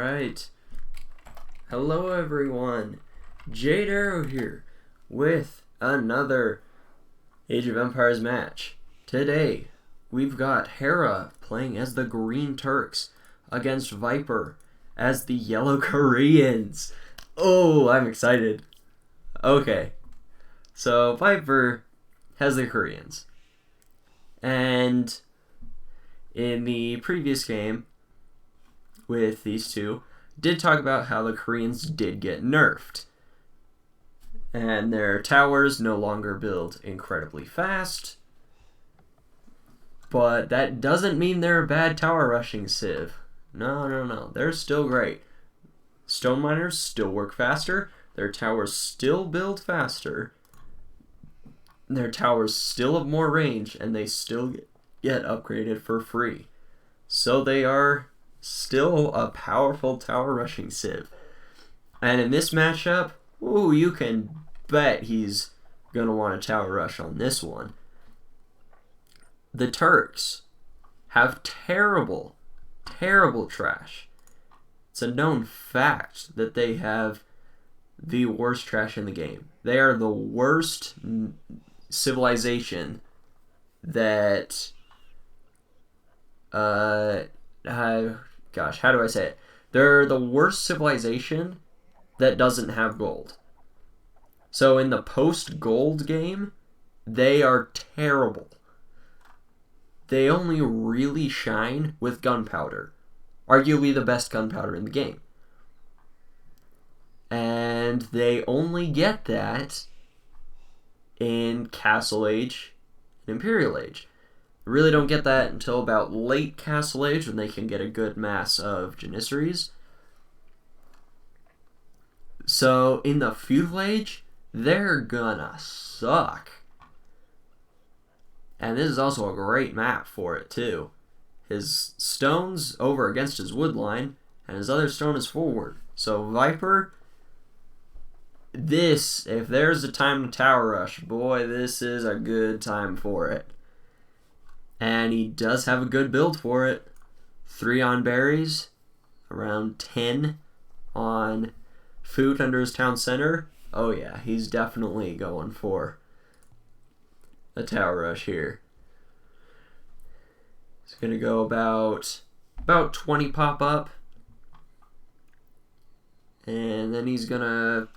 Alright. Hello everyone. Jade Arrow here with another Age of Empires match. Today we've got Hera playing as the Green Turks against Viper as the Yellow Koreans. Oh, I'm excited. Okay. So Viper has the Koreans. And in the previous game with these two, did talk about how the Koreans did get nerfed. And their towers no longer build incredibly fast. But that doesn't mean they're a bad tower rushing civ. No. They're still great. Stone miners still work faster. Their towers still build faster. Their towers still have more range, and they still get upgraded for free. So they are still a powerful tower rushing civ. And in this matchup, ooh, you can bet he's going to want a tower rush on this one. The Turks have terrible trash. It's a known fact that they have the worst trash in the game. They are the worst civilization that how do I say it? They're the worst civilization that doesn't have gold. So in the post-gold game, they are terrible. They only really shine with gunpowder. Arguably the best gunpowder in the game. And they only get that in Castle Age and Imperial Age. Really don't get that until about late Castle Age when they can get a good mass of Janissaries. So in the Feudal Age, they're gonna suck. And this is also a great map for it too. His stone's over against his wood line, and his other stone is forward. So Viper, if there's a time to tower rush, boy, this is a good time for it. And he does have a good build for it. 3 on berries, around 10 on food under his town center. Oh yeah, he's definitely going for a tower rush here. He's going to go about 20 pop up. And then he's going to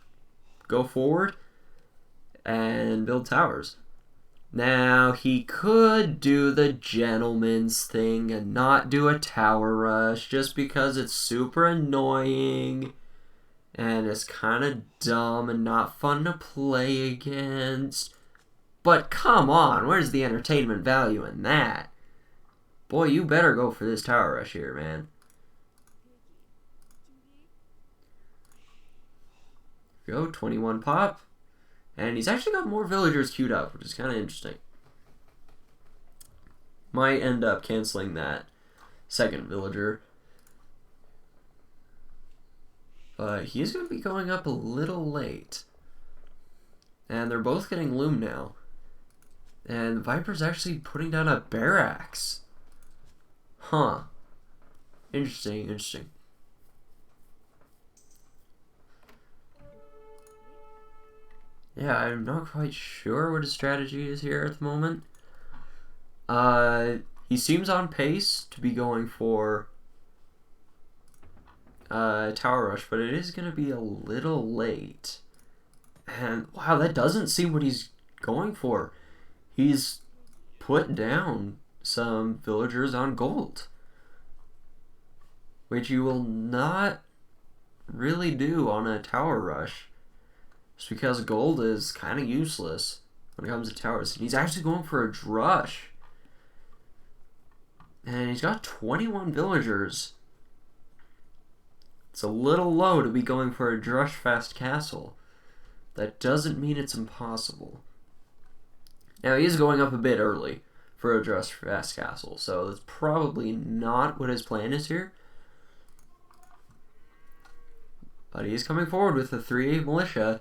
go forward and build towers. Now, he could do the gentleman's thing and not do a tower rush just because it's super annoying and it's kind of dumb and not fun to play against. But come on, where's the entertainment value in that? Boy, you better go for this tower rush here, man. Go, 21 pop. And he's actually got more villagers queued up, which is kind of interesting. Might end up canceling that second villager. But he's going to be going up a little late. And they're both getting loom now. And Viper's actually putting down a barracks. Huh. Interesting. Yeah, I'm not quite sure what his strategy is here at the moment. He seems on pace to be going for tower rush, but it is going to be a little late. And wow, that doesn't seem what he's going for. He's put down some villagers on gold, which you will not really do on a tower rush. Just because gold is kind of useless when it comes to towers. And he's actually going for a drush. And he's got 21 villagers. It's a little low to be going for a drush fast castle. That doesn't mean it's impossible. Now he is going up a bit early for a drush fast castle. So that's probably not what his plan is here. But he is coming forward with a 3 militia.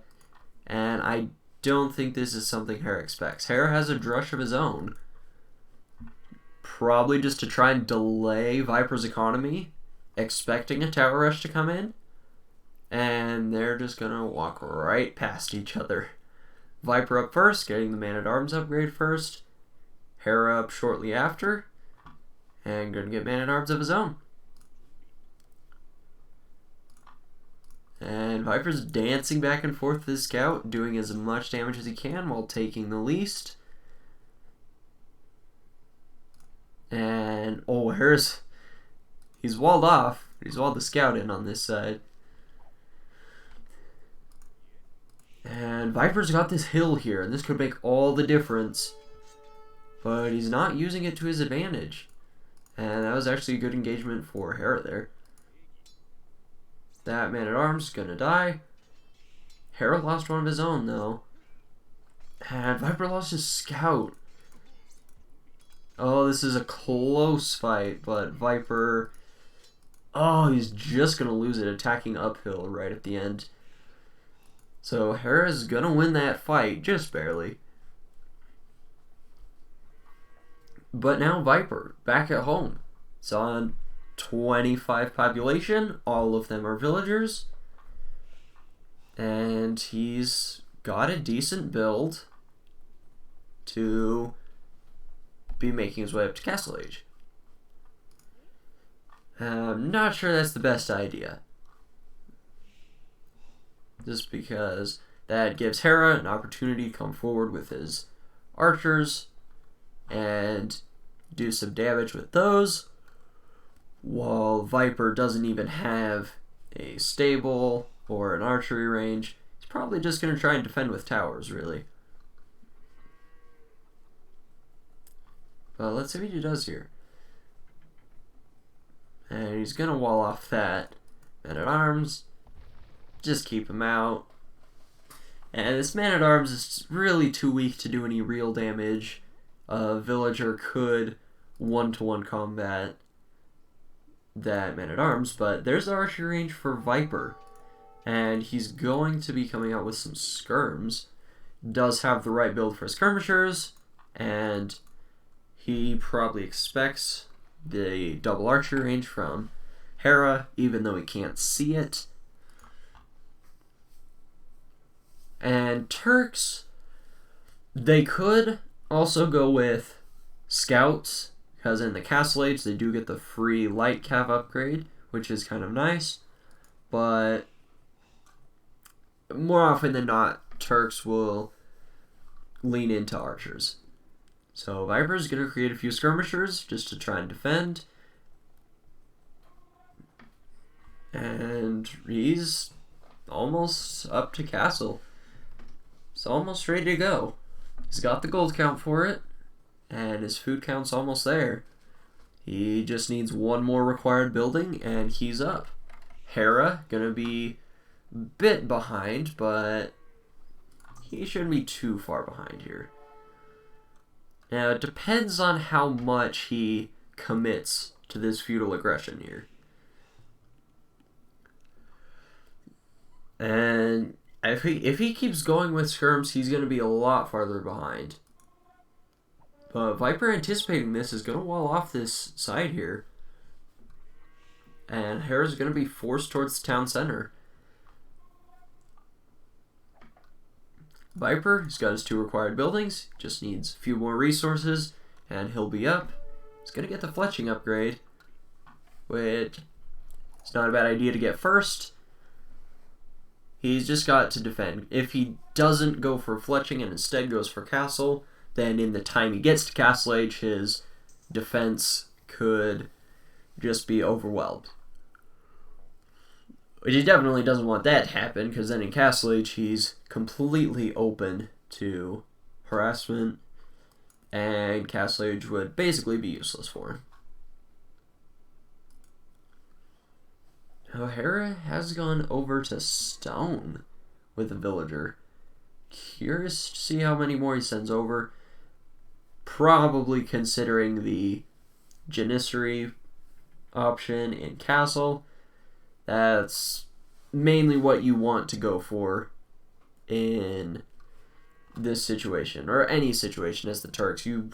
And I don't think this is something Hera expects. Hera has a drush of his own. Probably just to try and delay Viper's economy expecting a tower rush to come in, and they're just gonna walk right past each other. Viper up first, getting the Man-at-Arms upgrade first. Hera up shortly after, and gonna get Man-at-Arms of his own. And Viper's dancing back and forth with his scout, doing as much damage as he can while taking the least. And, oh, he's walled off. He's walled the scout in on this side. And Viper's got this hill here, and this could make all the difference. But he's not using it to his advantage. And that was actually a good engagement for Hera there. That Man-at-Arms is gonna die. Hera lost one of his own, though. And Viper lost his scout. Oh, this is a close fight, but Viper... Oh, he's just gonna lose it, attacking uphill right at the end. So Hera's gonna win that fight, just barely. But now Viper, back at home. It's on 25 population. All of them are villagers. And he's got a decent build to be making his way up to Castle Age. I'm not sure that's the best idea. Just because that gives Hera an opportunity to come forward with his archers and do some damage with those, while Viper doesn't even have a stable or an archery range. He's probably just going to try and defend with towers, really. But let's see what he does here. And he's going to wall off that Man-at-Arms. Just keep him out. And this Man-at-Arms is really too weak to do any real damage. A villager could one-to-one combat that Man-at-Arms, but there's the archery range for Viper. And he's going to be coming out with some skirms. Does have the right build for skirmishers, and he probably expects the double archery range from Hera, even though he can't see it. And Turks, they could also go with scouts, because in the Castle Age they do get the free light cav upgrade, which is kind of nice. But more often than not, Turks will lean into archers. So Viper's going to create a few skirmishers just to try and defend. And he's almost up to castle. He's almost ready to go. He's got the gold count for it, and his food count's almost there. He just needs one more required building, and he's up. Hera, gonna be a bit behind, but he shouldn't be too far behind here. Now, it depends on how much he commits to this feudal aggression here. And if he keeps going with skirms, he's going to be a lot farther behind. But Viper, anticipating this, is going to wall off this side here. And Hera's going to be forced towards the town center. Viper, he's got his 2 required buildings, just needs a few more resources, and he'll be up. He's going to get the fletching upgrade, which is not a bad idea to get first. He's just got to defend. If he doesn't go for fletching and instead goes for castle, then in the time he gets to Castle Age, his defense could just be overwhelmed. Which he definitely doesn't want that to happen, because then in Castle Age he's completely open to harassment, and Castle Age would basically be useless for him. Now Hera has gone over to stone with a villager. Curious to see how many more he sends over. Probably considering the Janissary option in Castle. That's mainly what you want to go for in this situation, or any situation as the Turks. You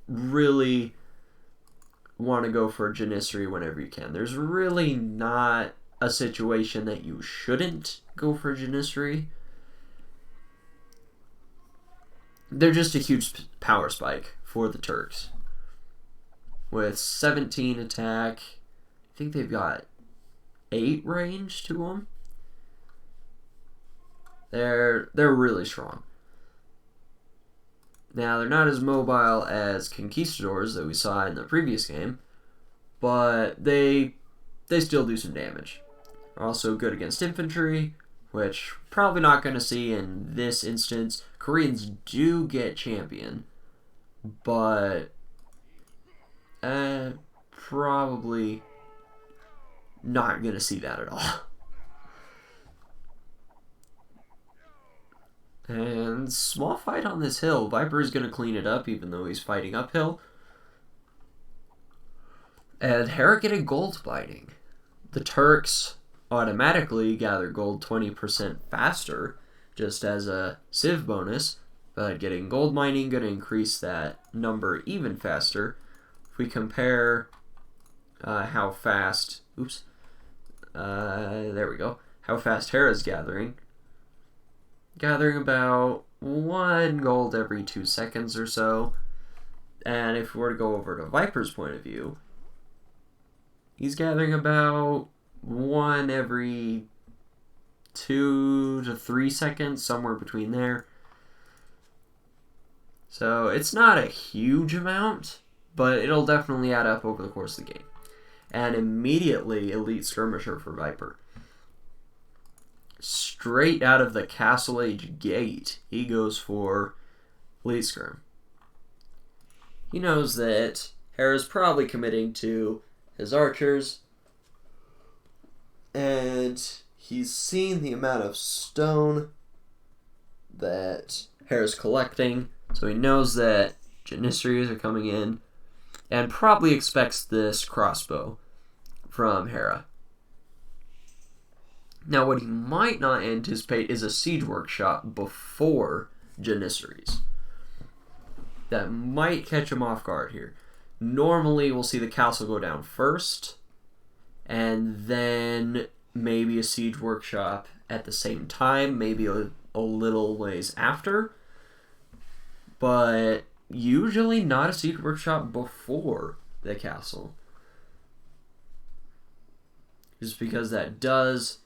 really want to go for a Janissary whenever you can. There's really not a situation that you shouldn't go for a Janissary. They're just a huge power spike for the Turks. With 17 attack, I think they've got 8 range to them. They're really strong. Now, they're not as mobile as Conquistadors that we saw in the previous game, but they still do some damage. They're also good against infantry, which probably not going to see in this instance. Koreans do get champion, but probably not going to see that at all. And small fight on this hill. Viper is going to clean it up even though he's fighting uphill. And Hera getting gold mining. The Turks automatically gather gold 20% faster just as a civ bonus. But getting gold mining going to increase that number even faster. If we compare how fast... Oops. There we go. How fast Hera's gathering. Gathering about 1 gold every 2 seconds or so. And if we were to go over to Viper's point of view, he's gathering about 1 every 2 to 3 seconds, somewhere between there. So it's not a huge amount, but it'll definitely add up over the course of the game. And immediately Elite Skirmisher for Viper. Straight out of the Castle Age gate, he goes for Elite Skirm. He knows that Hera's probably committing to his archers, and he's seen the amount of stone that Hera's collecting, so he knows that Janissaries are coming in, and probably expects this crossbow from Hera. Now, what he might not anticipate is a siege workshop before Janissaries. That might catch him off guard here. Normally, we'll see the castle go down first, and then maybe a siege workshop at the same time, maybe a little ways after, but usually not a siege workshop before the castle. Just because that does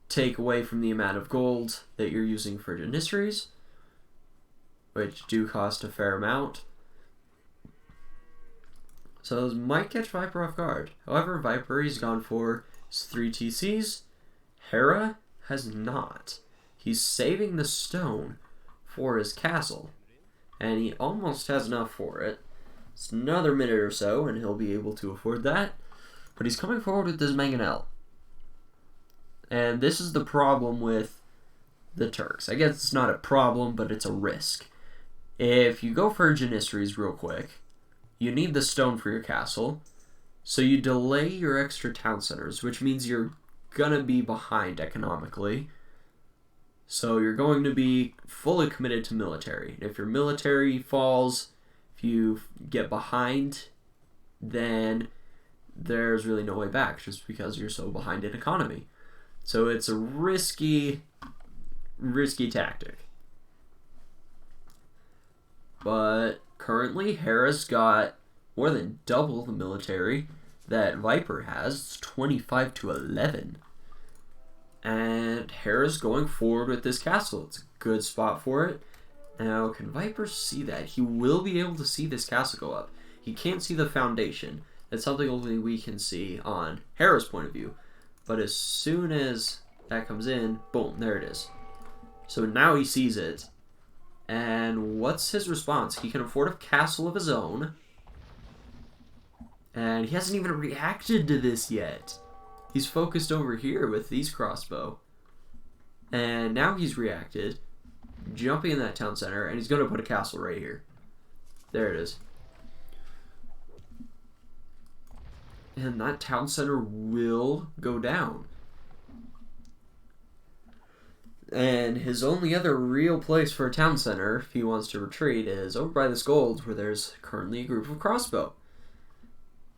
take away from the amount of gold that you're using for Janissaries, which do cost a fair amount. So those might catch Viper off guard. However, Viper, he's gone for his 3 TCs. Hera has not. He's saving the stone for his castle, and he almost has enough for it. It's another minute or so, and he'll be able to afford that. But he's coming forward with this mangonel. And this is the problem with the Turks. I guess it's not a problem, but it's a risk. If you go for Janissaries real quick, you need the stone for your castle, so you delay your extra town centers, which means you're going to be behind economically. So you're going to be fully committed to military. If your military falls, if you get behind, then there's really no way back just because you're so behind in economy. So it's a risky tactic. But currently, Hera's got more than double the military that Viper has. It's 25 to 11. And Hera's going forward with this castle. It's a good spot for it. Now, can Viper see that? He will be able to see this castle go up. He can't see the foundation. That's something only we can see on Hera's point of view. But as soon as that comes in, boom, there it is. So now he sees it. And what's his response? He can afford a castle of his own. And he hasn't even reacted to this yet. He's focused over here with these crossbow. And now he's reacted, jumping in that town center, and he's going to put a castle right here. There it is. And that town center will go down. And his only other real place for a town center, if he wants to retreat, is over by this gold, where there's currently a group of crossbow.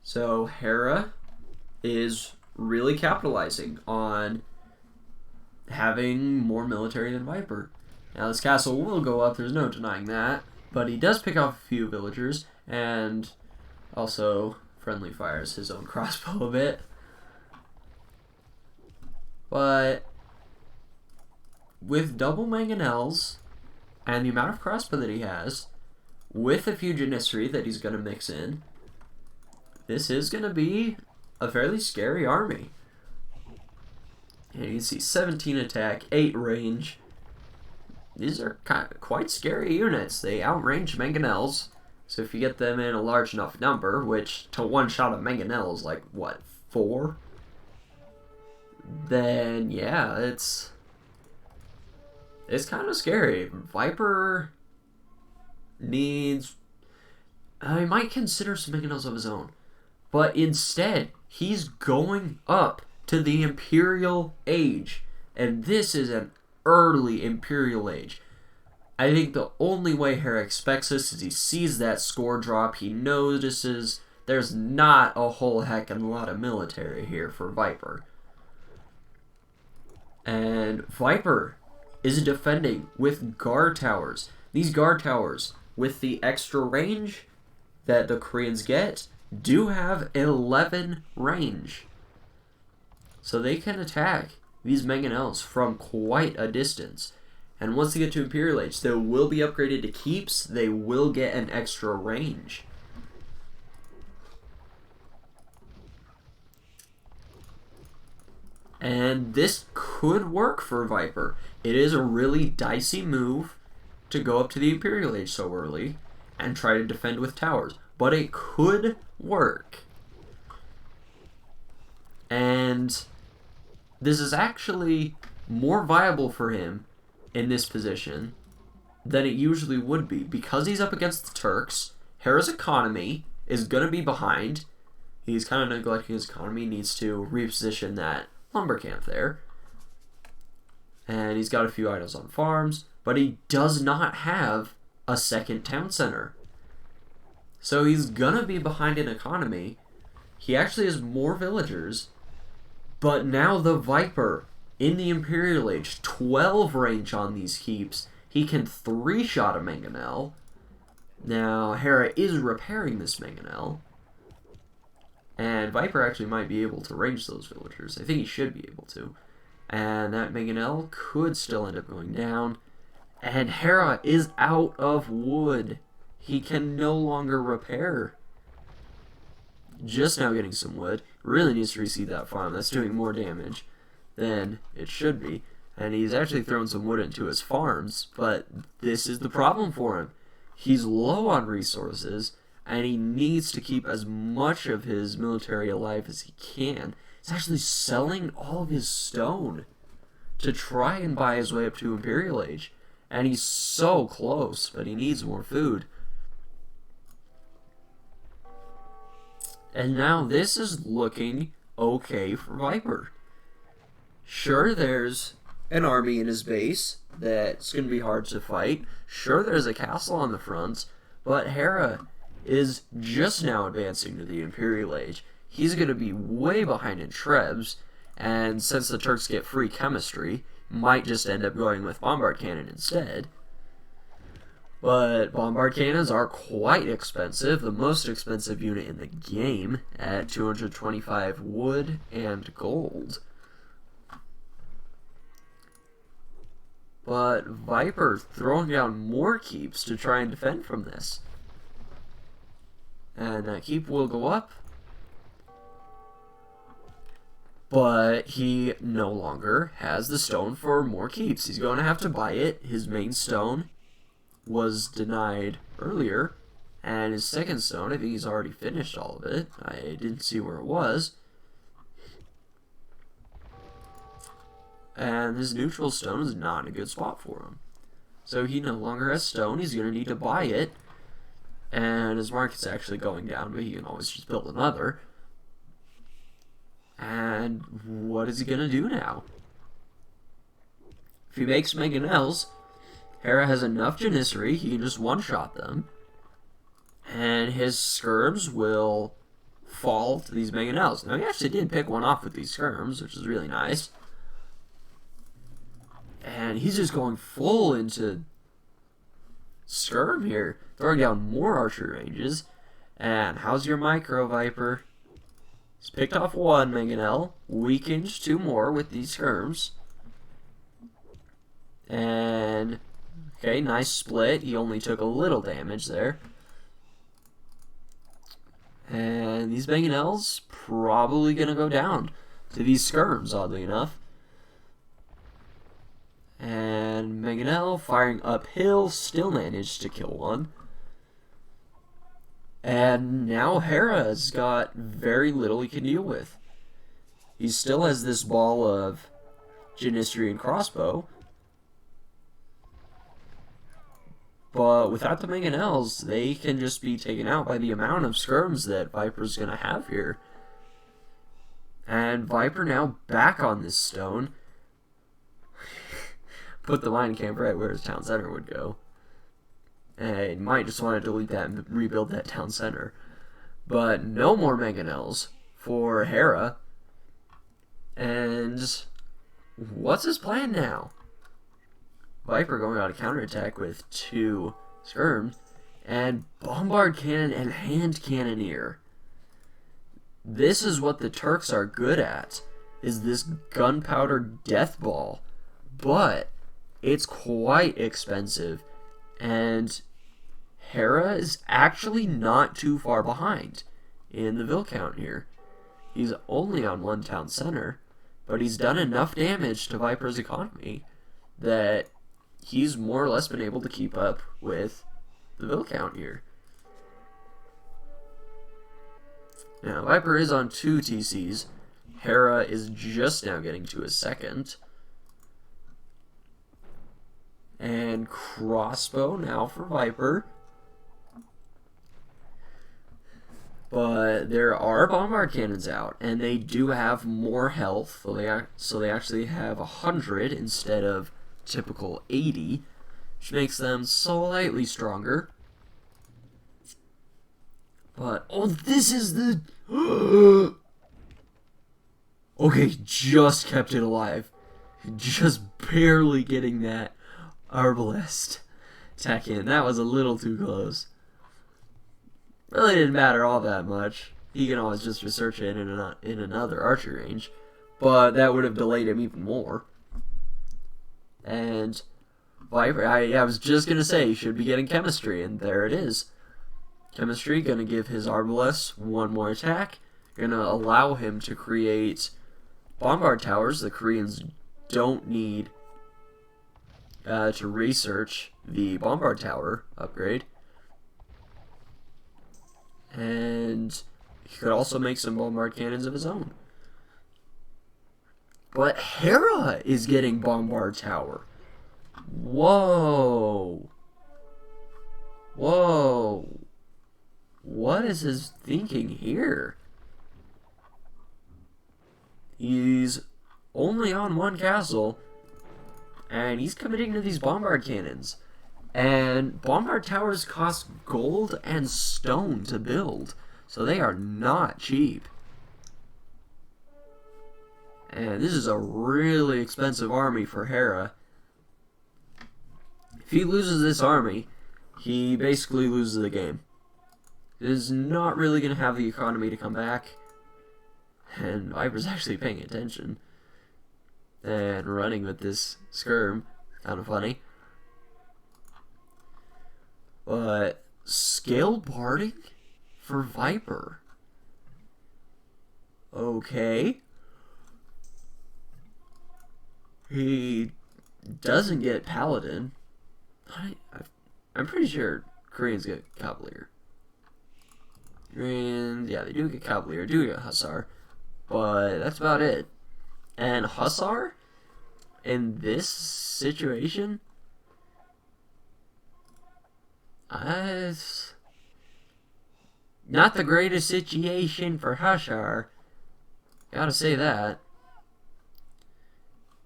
So Hera is really capitalizing on having more military than Viper. Now this castle will go up, there's no denying that, but he does pick off a few villagers, and also friendly fires his own crossbow a bit. But with double mangonels and the amount of crossbow that he has, with a few Janissary that he's going to mix in, this is going to be a fairly scary army. And you can see 17 attack, 8 range. These are quite scary units. They outrange mangonels. So if you get them in a large enough number, which to one-shot a mangonel is like, what, 4? Then, yeah, it's kind of scary. Viper needs... I might consider some mangonels of his own. But instead, he's going up to the Imperial Age. And this is an early Imperial Age. I think the only way Hera expects this is he sees that score drop. He notices there's not a whole heck and a lot of military here for Viper. And Viper is defending with guard towers. These guard towers, with the extra range that the Koreans get, do have 11 range. So they can attack these mangonels from quite a distance. And once they get to Imperial Age, they will be upgraded to keeps. They will get an extra range. And this could work for Viper. It is a really dicey move to go up to the Imperial Age so early and try to defend with towers. But it could work. And this is actually more viable for him in this position than it usually would be. Because he's up against the Turks, Hera's economy is going to be behind. He's kind of neglecting his economy, needs to reposition that lumber camp there. And he's got a few idols on farms, but he does not have a second town center. So he's gonna be behind in economy. He actually has more villagers, but now the Viper in the Imperial Age, 12 range on these keeps. He can 3-shot a mangonel. Now Hera is repairing this mangonel, and Viper actually might be able to range those villagers. I think he should be able to. And that mangonel could still end up going down. And Hera is out of wood. He can no longer repair. Just now getting some wood. Really needs to reseed that farm. That's doing more damage than it should be. And he's actually thrown some wood into his farms. But this is the problem for him. He's low on resources, and he needs to keep as much of his military alive as he can. He's actually selling all of his stone to try and buy his way up to Imperial Age. And he's so close, but he needs more food. And now this is looking okay for Viper. Sure, there's an army in his base that's going to be hard to fight. Sure, there's a castle on the front, but Hera is just now advancing to the Imperial Age. He's going to be way behind in Trebs, and since the Turks get free chemistry, might just end up going with bombard cannon instead. But bombard cannons are quite expensive, the most expensive unit in the game, at 225 wood and gold. But Viper throwing down more keeps to try and defend from this. And that keep will go up. But he no longer has the stone for more keeps. He's going to have to buy it. His main stone was denied earlier. And his second stone, I think he's already finished all of it. I didn't see where it was. And his neutral stone is not in a good spot for him. So he no longer has stone. He's going to need to buy it. And his market's actually going down, but he can always just build another. And what is he going to do now? If he makes mangonels, Hera has enough Janissary, he can just one-shot them. And his scurbs will fall to these mangonels. Now, he actually did pick one off with these skirms, which is really nice. And he's just going full into skirm here, throwing down more archery ranges. And how's your Micro Viper? He's picked off one mangonel, weakened two more with these skirms. And, okay, nice split. He only took a little damage there. And these mangonels probably going to go down to these skirms, oddly enough. And mangonel firing uphill, still managed to kill one. And now Hera's got very little he can deal with. He still has this ball of Genistry and crossbow. But without the mangonels, they can just be taken out by the amount of skirms that Viper's going to have here. And Viper now back on this stone. Put the mine camp right where his town center would go. And he might just want to delete that and rebuild that town center. But no more mangonels for Hera. And what's his plan now? Viper going on a counterattack with two skirms. And bombard cannon and hand cannoneer. This is what the Turks are good at. Is this gunpowder death ball. But it's quite expensive. And Hera is actually not too far behind in the Vil count here. He's only on one town center, but he's done enough damage to Viper's economy that he's more or less been able to keep up with the Vil count here. Now, Viper is on 2 TCs. Hera is just now getting to his second. And crossbow now for Viper. But there are bombard cannons out, and they do have more health, so they actually have 100 instead of typical 80, which makes them slightly stronger. But, oh, this is the... Okay, just kept it alive. Just barely getting that arbalest attack in. That was a little too close. Really didn't matter all that much. He can always just research it in another archery range. But that would have delayed him even more. And Viper, I was just going to say, he should be getting chemistry, and there it is. Chemistry going to give his arbalest one more attack. Going to allow him to create bombard towers. The Koreans don't need to research the bombard tower upgrade. And he could also make some bombard cannons of his own. But Hera is getting bombard tower. Whoa. Whoa. What is his thinking here? He's only on one castle, and he's committing to these bombard cannons. And bombard towers cost gold and stone to build, so they are not cheap. And this is a really expensive army for Hera. If he loses this army, he basically loses the game. Is not really going to have the economy to come back. And Viper's actually paying attention. And running with this skirm. Kind of funny. But scale barding for Viper. Okay. He doesn't get Paladin. I'm pretty sure Koreans get Cavalier. And yeah, they do get Cavalier, do get Hussar. But that's about it. And Hussar, in this situation, not the greatest situation for Hussar. Gotta say that.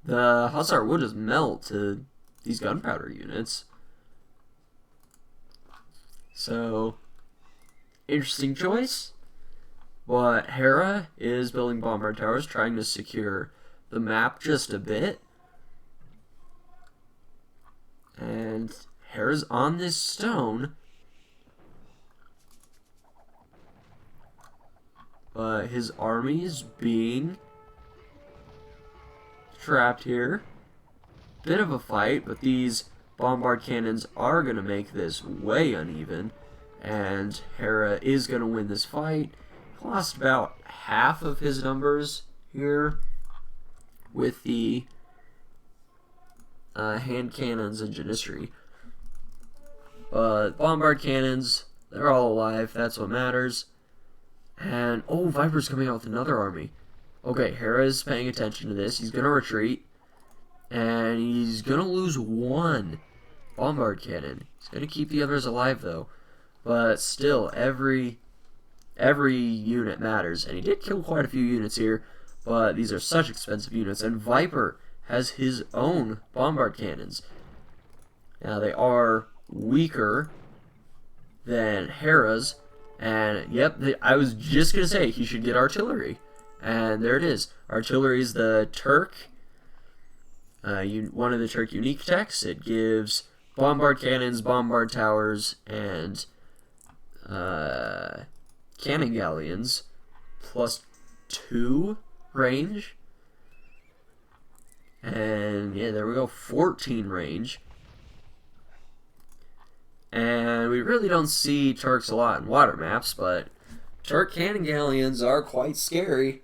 The Hussar would just melt to these gunpowder units. So, interesting choice. But Hera is building bombard towers, trying to secure the map just a bit. And Hera's on this stone. But his army is being trapped here. Bit of a fight, but these bombard cannons are going to make this way uneven. And Hera is going to win this fight. He lost about half of his numbers here with the hand cannons and Janistry. But bombard cannons, they're all alive. That's what matters. And, oh, Viper's coming out with another army. Okay, Hera is paying attention to this. He's going to retreat. And he's going to lose one bombard cannon. He's going to keep the others alive, though. But still, every unit matters. And he did kill quite a few units here. But these are such expensive units. And Viper has his own bombard cannons. Now, they are weaker than Hera's. And, yep, I was just going to say he should get artillery. And there it is. Artillery is the Turk, one of the Turk unique techs. It gives bombard cannons, bombard towers, and cannon galleons +2 range. And, yeah, there we go, 14 range. And we really don't see Turks a lot in water maps, but Turk cannon galleons are quite scary.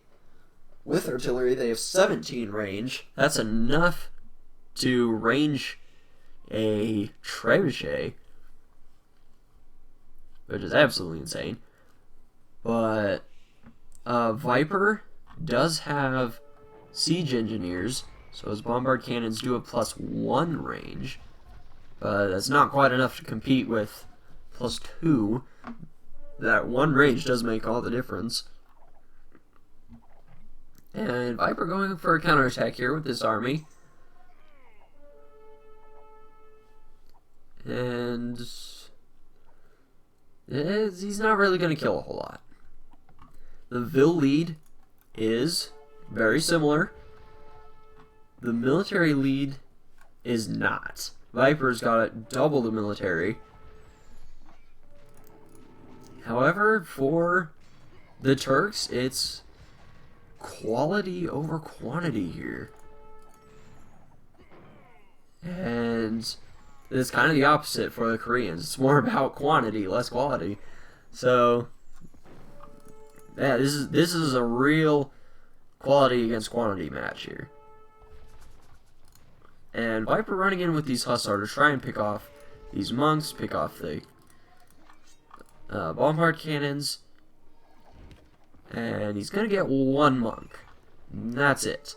With artillery, they have 17 range. That's enough to range a trebuchet, which is absolutely insane. But Viper does have siege engineers, so his bombard cannons do a +1 range. But that's not quite enough to compete with +2. That one range does make all the difference. And Viper going for a counterattack here with this army. And he's not really going to kill a whole lot. The Vil lead is very similar. The military lead is not. Viper's got double the military. However, for the Turks, it's quality over quantity here. And it's kind of the opposite for the Koreans. It's more about quantity, less quality. So, yeah, this is a real quality against quantity match here. And Viper running in with these Hussar to try and pick off these monks, pick off the bombard cannons. And he's going to get one monk. And that's it.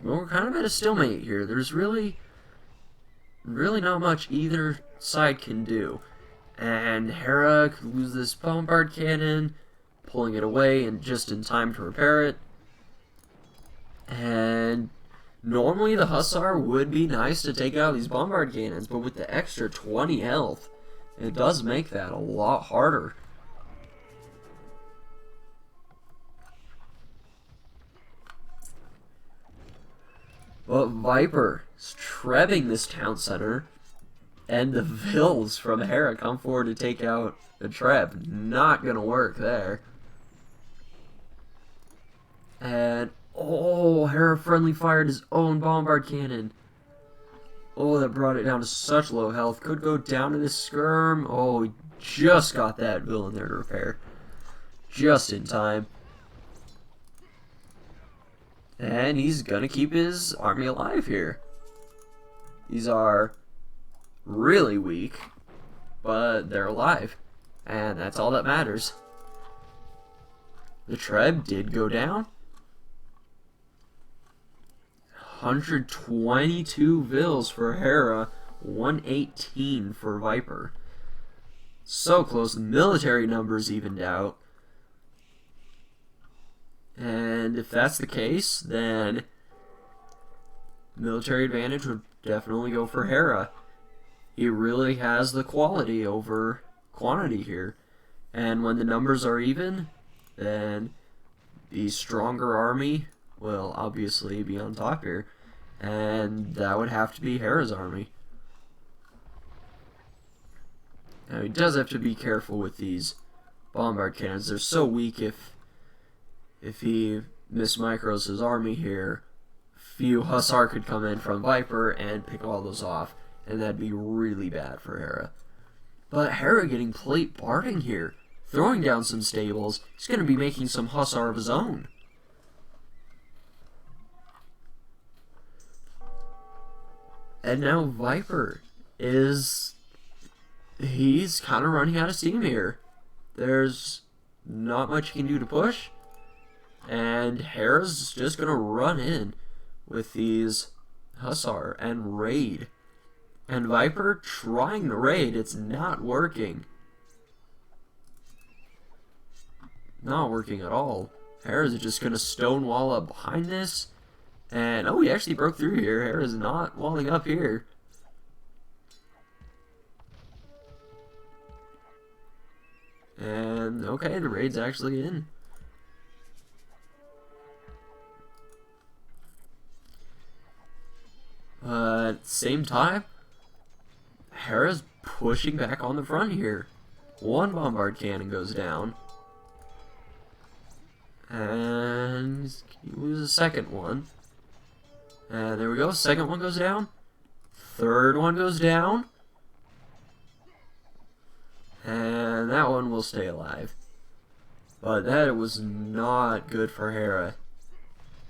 Well, we're kind of at a stalemate here. There's really not much either side can do. And Hera could lose this bombard cannon, pulling it away and just in time to repair it. And normally the Hussar would be nice to take out these bombard cannons, but with the extra 20 health, it does make that a lot harder. But Viper is trebbing this town center, and the Vils from Hera come forward to take out the Treb. Not gonna work there. And, oh, Hera friendly fired his own bombard cannon. Oh, that brought it down to such low health. Could go down to this skirm. Oh, he just got that villain there to repair. Just in time. And he's gonna keep his army alive here. These are really weak, but they're alive. And that's all that matters. The Treb did go down. 122 Vils for Hera, 118 for Viper. So close, the military numbers evened out. And if that's the case, then military advantage would definitely go for Hera. He really has the quality over quantity here. And when the numbers are even, then the stronger army will obviously be on top here. And that would have to be Hera's army. Now he does have to be careful with these bombard cannons. They're so weak if he mismicros his army here. Few Hussar could come in from Viper and pick all those off, and that'd be really bad for Hera. But Hera getting plate barding here, throwing down some stables. He's going to be making some Hussar of his own. And now Viper he's kind of running out of steam here. There's not much he can do to push. And Hera's just going to run in with these Hussar and raid. And Viper trying to raid, it's not working. Not working at all. Hera's just going to stonewall up behind this. And, oh, he actually broke through here. Hera's not walling up here. And, okay, the raid's actually in. At the same time, Hera's pushing back on the front here. One bombard cannon goes down. And he loses a second one. And there we go, second one goes down. Third one goes down. And that one will stay alive. But that was not good for Hera.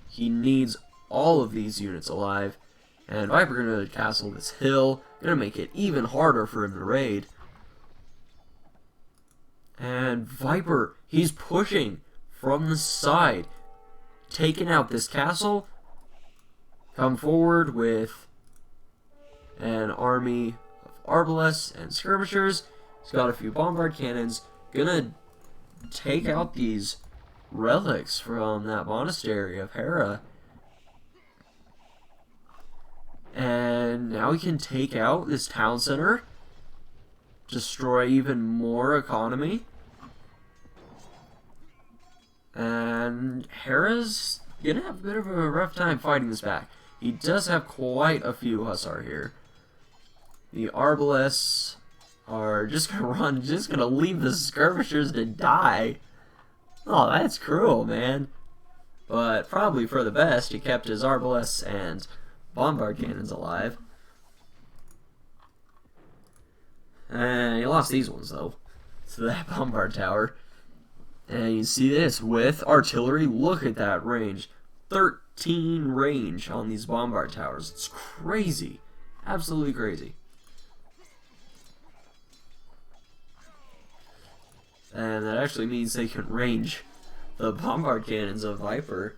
He needs all of these units alive. And Viper gonna castle this hill. Gonna make it even harder for him to raid. And Viper, he's pushing from the side. Taking out this castle. Come forward with an army of arbalests and skirmishers. He's got a few bombard cannons. Gonna take out these relics from that monastery of Hera. And now he can take out this town center. Destroy even more economy. And Hera's gonna have a bit of a rough time fighting this back. He does have quite a few Hussar here. The arbalests are just gonna run, just gonna leave the skirmishers to die. Oh, that's cruel, man. But probably for the best, he kept his arbalests and bombard cannons alive. And he lost these ones, though, to that bombard tower. And you see this with artillery. Look at that range. 13 range on these bombard towers. It's crazy. Absolutely crazy. And that actually means they can range the bombard cannons of Viper.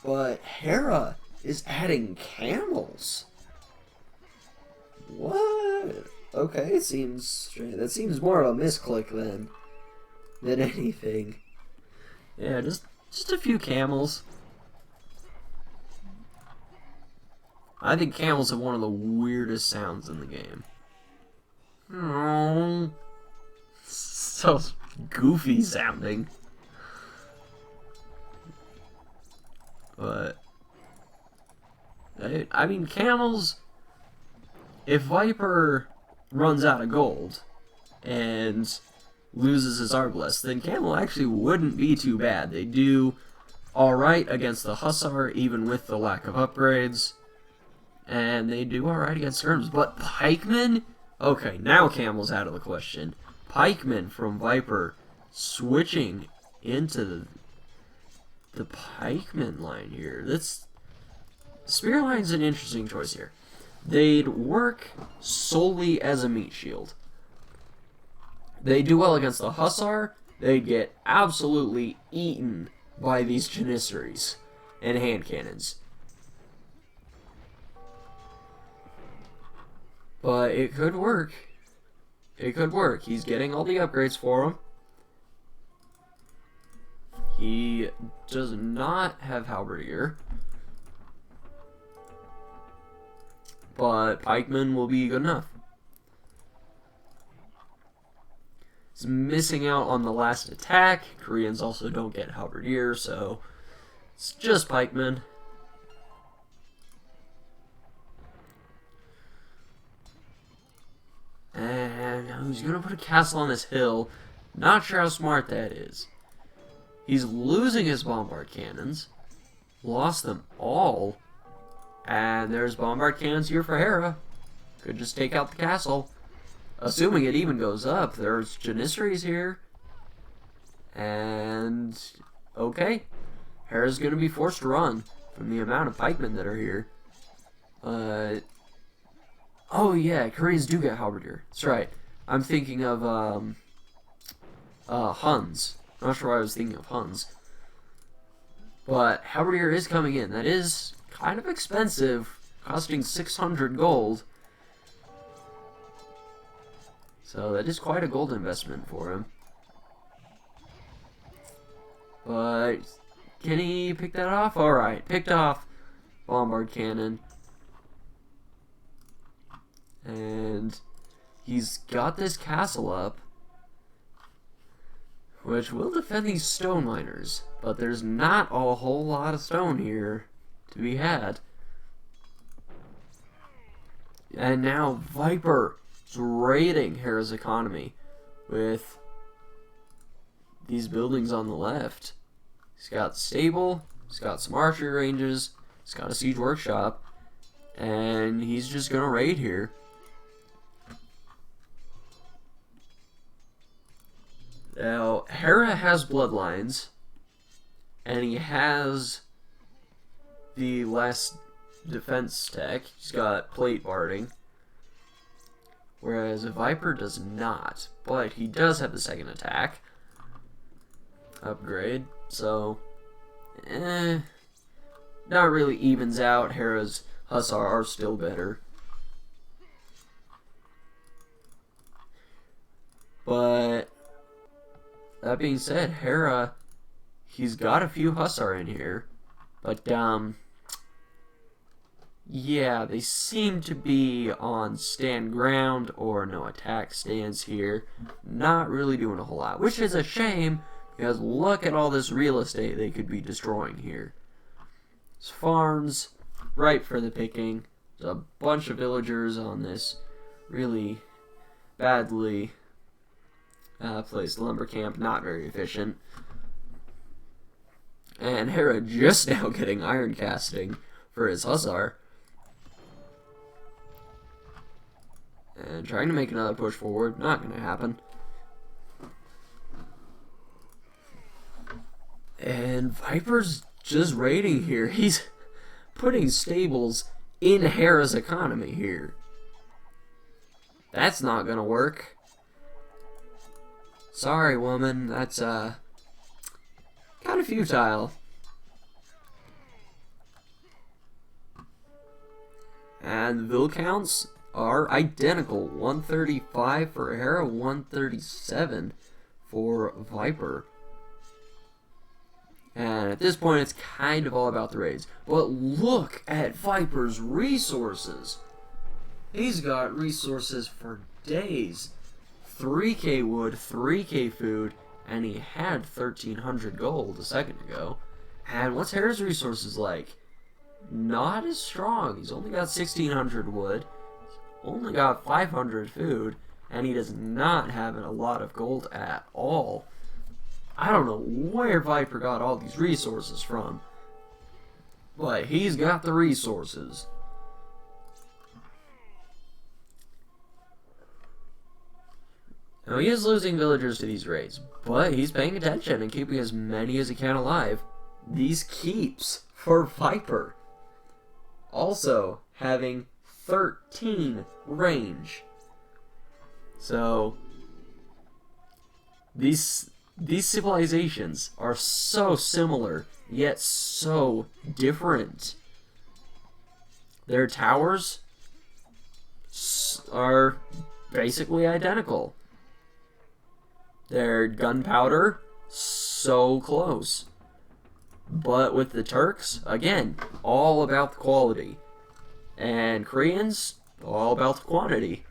But Hera is adding camels. What? Okay, it seems strange. That seems more of a misclick than anything. Yeah, just a few camels. I think camels have one of the weirdest sounds in the game. Oh, so goofy sounding. But I mean, camels, if Viper runs out of gold and loses his arbalest, then camel actually wouldn't be too bad. They do alright against the Hussar, even with the lack of upgrades. And they do alright against skirms. But pikemen? Okay, now camel's out of the question. Pikemen from Viper switching into the pikeman line here. Spear line's an interesting choice here. They'd work solely as a meat shield. They do well against the Hussar. They'd get absolutely eaten by these Janissaries and hand cannons. But it could work. It could work. He's getting all the upgrades for him. He does not have Halberdier. but pikemen will be good enough. He's missing out on the last attack. Koreans also don't get halberdier, so it's just pikemen. And he's going to put a castle on this hill. Not sure how smart that is. He's losing his bombard cannons. Lost them all. And there's bombard cannons here for Hera. Could just take out the castle. Assuming it even goes up. There's Janissaries here. And okay. Hera's going to be forced to run from the amount of pikemen that are here. Oh yeah, Koreans do get halberdier. That's right. I'm thinking of Huns. I'm not sure why I was thinking of Huns. But halberdier is coming in. That is kind of expensive, costing 600 gold. So that is quite a gold investment for him. But can he pick that off? Alright, picked off bombard cannon. And he's got this castle up, which will defend these stone miners. But there's not a whole lot of stone here to be had. And now Viper is raiding Hera's economy with these buildings on the left. He's got the stable, he's got some archery ranges, he's got a siege workshop, and he's just gonna raid here. Now, Hera has bloodlines, and he has the last defense tech. He's got plate barding, whereas Viper does not, but he does have the second attack upgrade, so not really evens out. Hera's Hussar are still better. But that being said, Hera, he's got a few Hussar in here, but yeah, they seem to be on stand ground or no attack stance here. Not really doing a whole lot, which is a shame, because look at all this real estate they could be destroying here. It's farms, ripe for the picking. There's a bunch of villagers on this really badly placed lumber camp, not very efficient. And Hera just now getting iron casting for his Hussar. And trying to make another push forward, not going to happen. And Viper's just raiding here. He's putting stables in Hera's economy here. That's not going to work. Sorry, woman. That's, kind of futile. And the bill counts are identical. 135 for Hera, 137 for Viper. And at this point, it's kind of all about the raids. But look at Viper's resources. He's got resources for days. 3k wood, 3k food, and he had 1300 gold a second ago. And what's Hera's resources like? Not as strong. He's only got 1600 wood, only got 500 food, and he does not have a lot of gold at all. I don't know where Viper got all these resources from, but he's got the resources. Now, he is losing villagers to these raids, but he's paying attention and keeping as many as he can alive. These keeps for Viper. Also having 13 range. So, these civilizations are so similar, yet so different. Their towers are basically identical. Their gunpowder, so close. But with the Turks, again, all about the quality. And Koreans, all about the quantity.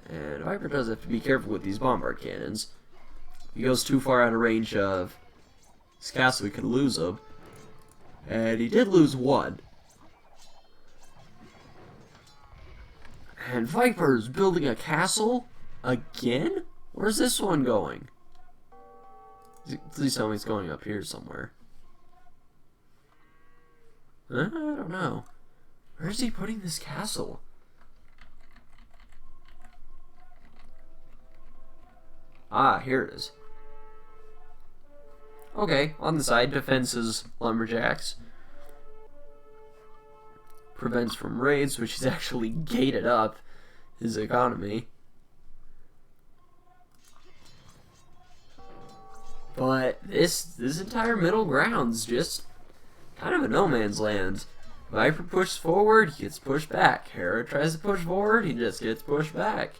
And Viper does have to be careful with these bombard cannons. If he goes too far out of range of his castle, he could lose him. And he did lose one. And Viper's building a castle again? Where's this one going? Please tell me it's going up here somewhere. I don't know. Where's he putting this castle? Ah, here it is. Okay, on the side, defenses lumberjacks. Prevents from raids, which is actually gated up his economy. But this entire middle ground's just kind of a no man's land. Viper pushes forward, he gets pushed back. Hera tries to push forward, he just gets pushed back.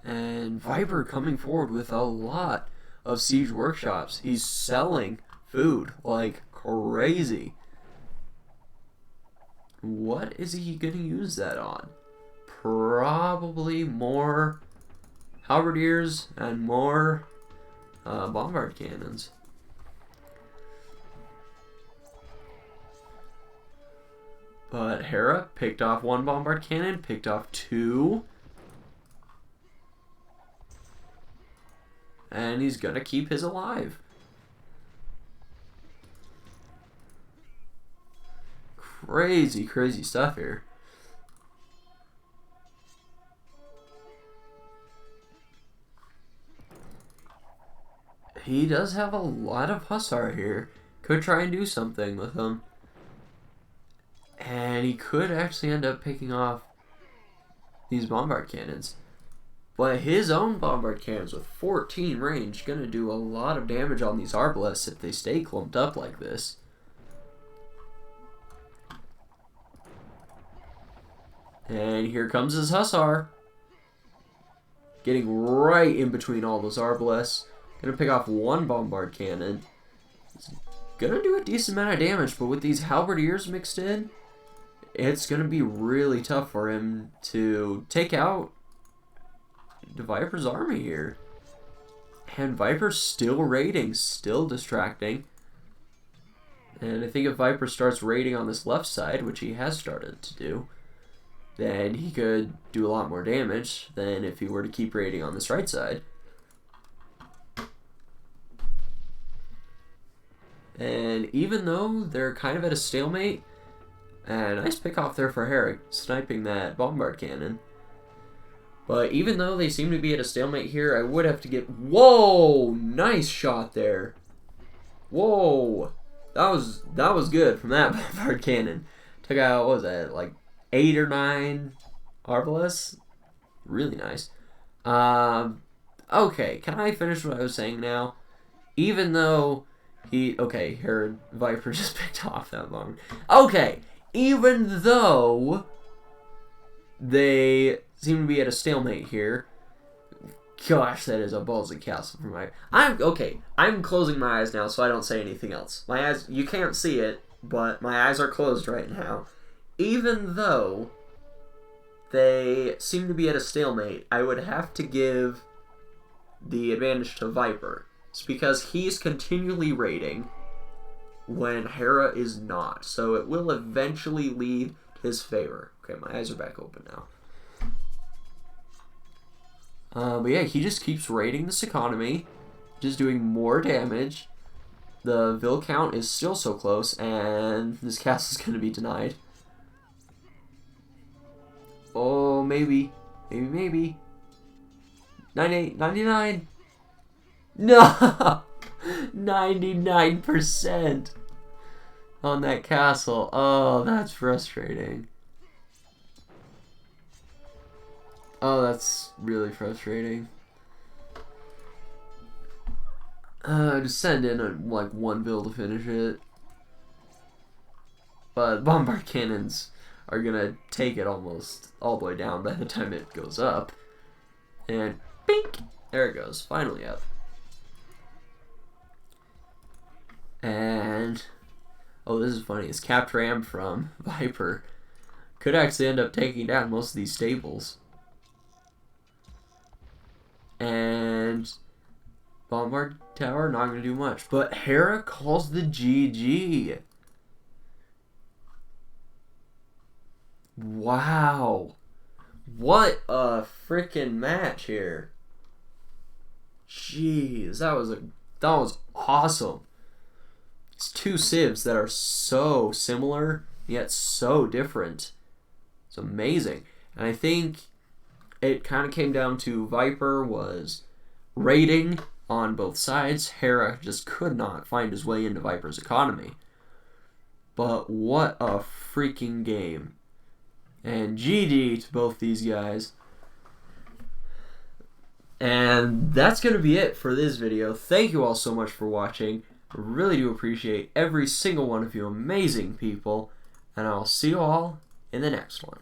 And Viper coming forward with a lot of siege workshops. He's selling food like crazy. What is he going to use that on? Probably more halberdiers and more bombard cannons. But Hera picked off one bombard cannon, picked off two. And he's gonna keep his alive. Crazy, crazy stuff here. He does have a lot of Hussar here. Could try and do something with him. And he could actually end up picking off these bombard cannons. But his own bombard cannons with 14 range gonna do a lot of damage on these arbalests if they stay clumped up like this. And here comes his Hussar. Getting right in between all those arbalests. Gonna pick off one bombard cannon. It's gonna do a decent amount of damage, but with these halberdiers mixed in, it's gonna be really tough for him to take out the Viper's army here. And Viper's still raiding, still distracting. And I think if Viper starts raiding on this left side, which he has started to do, then he could do a lot more damage than if he were to keep raiding on this right side. And even though they're kind of at a stalemate, and nice pick off there for Hera, sniping that bombard cannon. But even though they seem to be at a stalemate here, I would have to get... Whoa! Nice shot there. Whoa! That was good from that bombard cannon. Took out, what was that, like 8 or 9 arbalests? Really nice. Okay, can I finish what I was saying now? Even though okay, Hera Viper just picked off that bomb. Okay, even though they seem to be at a stalemate here. Gosh, that is a ballsy castle for my... I'm closing my eyes now so I don't say anything else. My eyes, you can't see it, but my eyes are closed right now. Even though they seem to be at a stalemate, I would have to give the advantage to Viper. It's because he's continually raiding when Hera is not. So it will eventually lead to his favor. Okay, my eyes are back open now. But yeah, he just keeps raiding this economy, just doing more damage. The Vil count is still so close, and this castle's going to be denied. Oh, maybe. Maybe. 98, 99. No! 99% on that castle. Oh, that's frustrating. Oh, that's really frustrating. Just send in like one build to finish it. But bombard cannons are gonna take it almost all the way down by the time it goes up. And bink! There it goes. Finally up. And oh, this is funny. It's Capped Ram from Viper. Could actually end up taking down most of these stables. And Bombard Tower, not going to do much. But Hera calls the GG. Wow. What a freaking match here. Jeez, that was awesome. It's two civs that are so similar, yet so different. It's amazing. And I think it kind of came down to Viper was raiding on both sides. Hera just could not find his way into Viper's economy. But what a freaking game. And GG to both these guys. And that's going to be it for this video. Thank you all so much for watching. I really do appreciate every single one of you amazing people. And I'll see you all in the next one.